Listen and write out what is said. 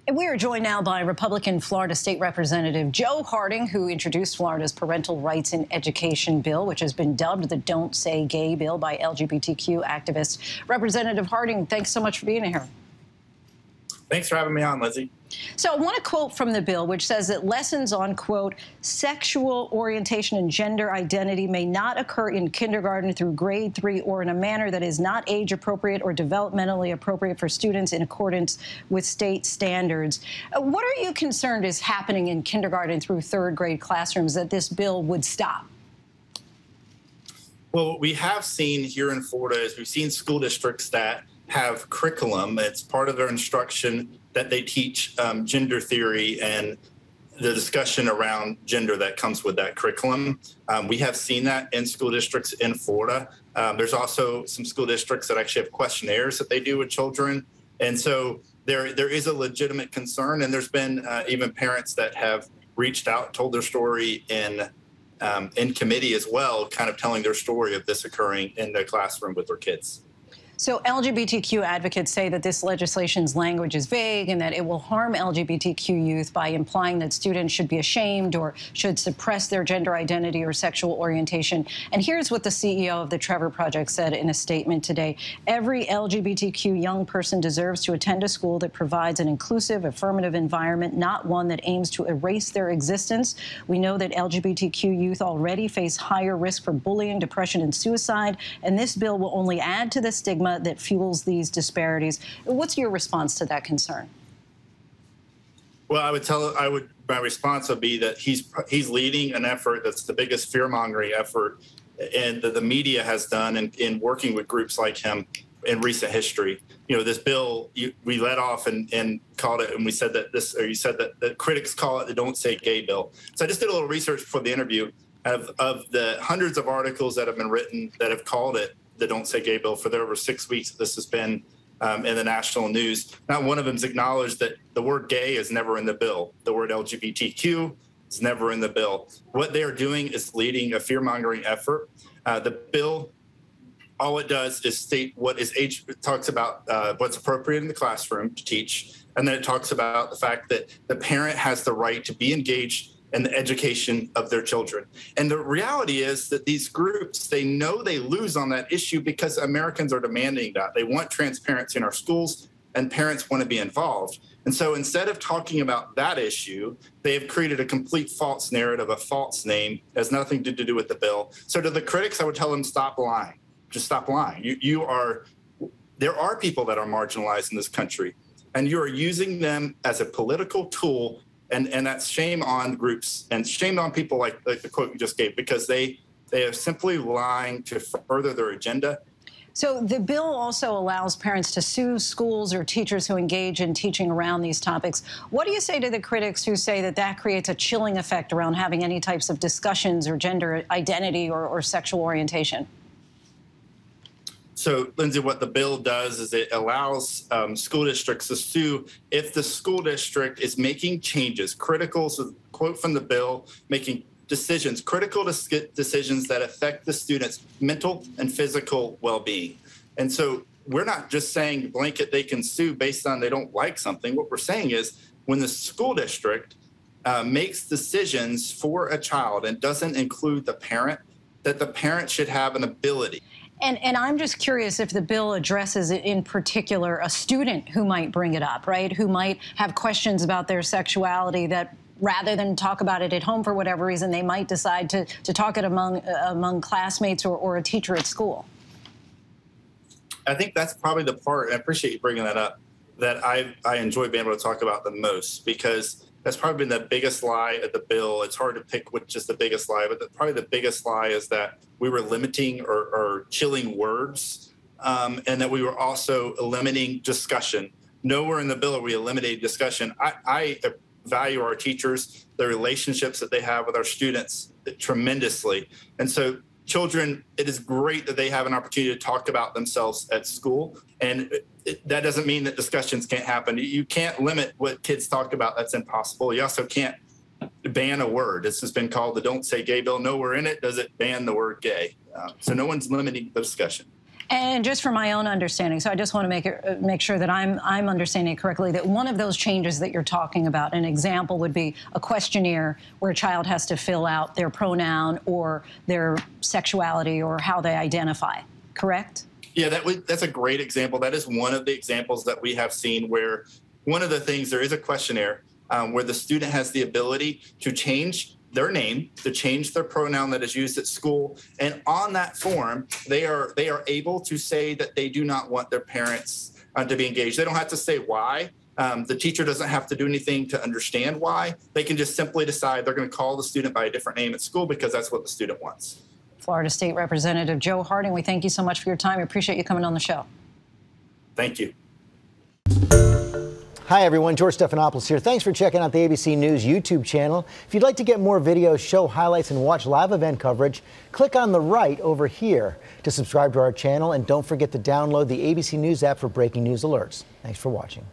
And we are joined now by Republican Florida State Representative Joe Harding, who introduced Florida's Parental Rights in Education bill, which has been dubbed the Don't Say Gay bill by LGBTQ activists. Representative Harding, thanks so much for being here. Thanks for having me on, Lizzie. So I want to quote from the bill, which says that lessons on, quote, sexual orientation and gender identity may not occur in kindergarten through grade 3 or in a manner that is not age appropriate or developmentally appropriate for students in accordance with state standards. What are you concerned is happening in kindergarten through 3rd grade classrooms that this bill would stop? Well, what we have seen here in Florida is we've seen school districts that have curriculum. It's part of their instruction that they teach gender theory and the discussion around gender that comes with that curriculum. We have seen that in school districts in Florida. There's also some school districts that actually have questionnaires that they do with children. And so there is a legitimate concern. And there's been even parents that have reached out, told their story in committee as well, kind of telling their story of this occurring in the classroom with their kids. So LGBTQ advocates say that this legislation's language is vague and that it will harm LGBTQ youth by implying that students should be ashamed or should suppress their gender identity or sexual orientation. And here's what the CEO of the Trevor Project said in a statement today. Every LGBTQ young person deserves to attend a school that provides an inclusive, affirmative environment, not one that aims to erase their existence. We know that LGBTQ youth already face higher risk for bullying, depression, and suicide, and this bill will only add to the stigma that fuels these disparities. What's your response to that concern? Well, my response would be that he's leading an effort that's the biggest fear-mongering effort and that the media has done in working with groups like him in recent history. You know, this bill, we let off and called it, and we said that you said that the critics call it the Don't Say Gay bill. So I just did a little research before the interview of the hundreds of articles that have been written that have called it the Don't Say Gay bill for the over 6 weeks that this has been in the national news. Not one of them has acknowledged that the word gay is never in the bill. The word LGBTQ is never in the bill. What they are doing is leading a fear-mongering effort. The bill, all it does is state what is age, it talks about what's appropriate in the classroom to teach, and then it talks about the fact that the parent has the right to be engaged in the education of their children. And the reality is that these groups, they know they lose on that issue because Americans are demanding that. They want transparency in our schools, and parents want to be involved. And so instead of talking about that issue, they have created a complete false narrative, a false name, has nothing to do with the bill. So to the critics, I would tell them, stop lying. Just stop lying. There are people that are marginalized in this country, and you are using them as a political tool. And that's shame on groups and shame on people like the quote you just gave, because they are simply lying to further their agenda. So the bill also allows parents to sue schools or teachers who engage in teaching around these topics. What do you say to the critics who say that that creates a chilling effect around having any types of discussions or gender identity or sexual orientation? So, Lindsay, what the bill does is it allows school districts to sue if the school district is making changes, critical, so quote from the bill, making decisions, critical decisions that affect the student's mental and physical well-being. And so we're not just saying blanket they can sue based on they don't like something. What we're saying is when the school district makes decisions for a child and doesn't include the parent, that the parent should have an ability. And I'm just curious if the bill addresses in particular a student who might bring it up, right, who might have questions about their sexuality that rather than talk about it at home for whatever reason, they might decide to talk it among classmates or a teacher at school. I think that's probably the part, and I appreciate you bringing that up, that I enjoy being able to talk about the most, because that's probably been the biggest lie of the bill. It's hard to pick which is the biggest lie, but probably the biggest lie is that we were limiting or chilling words, and that we were also eliminating discussion. Nowhere in the bill are we eliminating discussion. I value our teachers, the relationships that they have with our students tremendously. And so children, it is great that they have an opportunity to talk about themselves at school. And that doesn't mean that discussions can't happen. You can't limit what kids talk about. That's impossible. You also can't ban a word. This has been called the Don't Say Gay bill. Nowhere in it does it ban the word gay. So no one's limiting the discussion. And just for my own understanding, so I just want to make sure that I'm understanding it correctly, that one of those changes that you're talking about, an example would be a questionnaire where a child has to fill out their pronoun or their sexuality or how they identify, correct? Yeah, that's a great example. That is one of the examples that we have seen where one of the things, there is a questionnaire where the student has the ability to change their name, to change their pronoun that is used at school. And on that form, they are able to say that they do not want their parents to be engaged. They don't have to say why. The teacher doesn't have to do anything to understand why. They can just simply decide they're going to call the student by a different name at school because that's what the student wants. Florida State Representative Joe Harding, we thank you so much for your time. I appreciate you coming on the show. Thank you. Hi, everyone. George Stephanopoulos here. Thanks for checking out the ABC News YouTube channel. If you'd like to get more videos, show highlights, and watch live event coverage, click on the right over here to subscribe to our channel. And don't forget to download the ABC News app for breaking news alerts. Thanks for watching.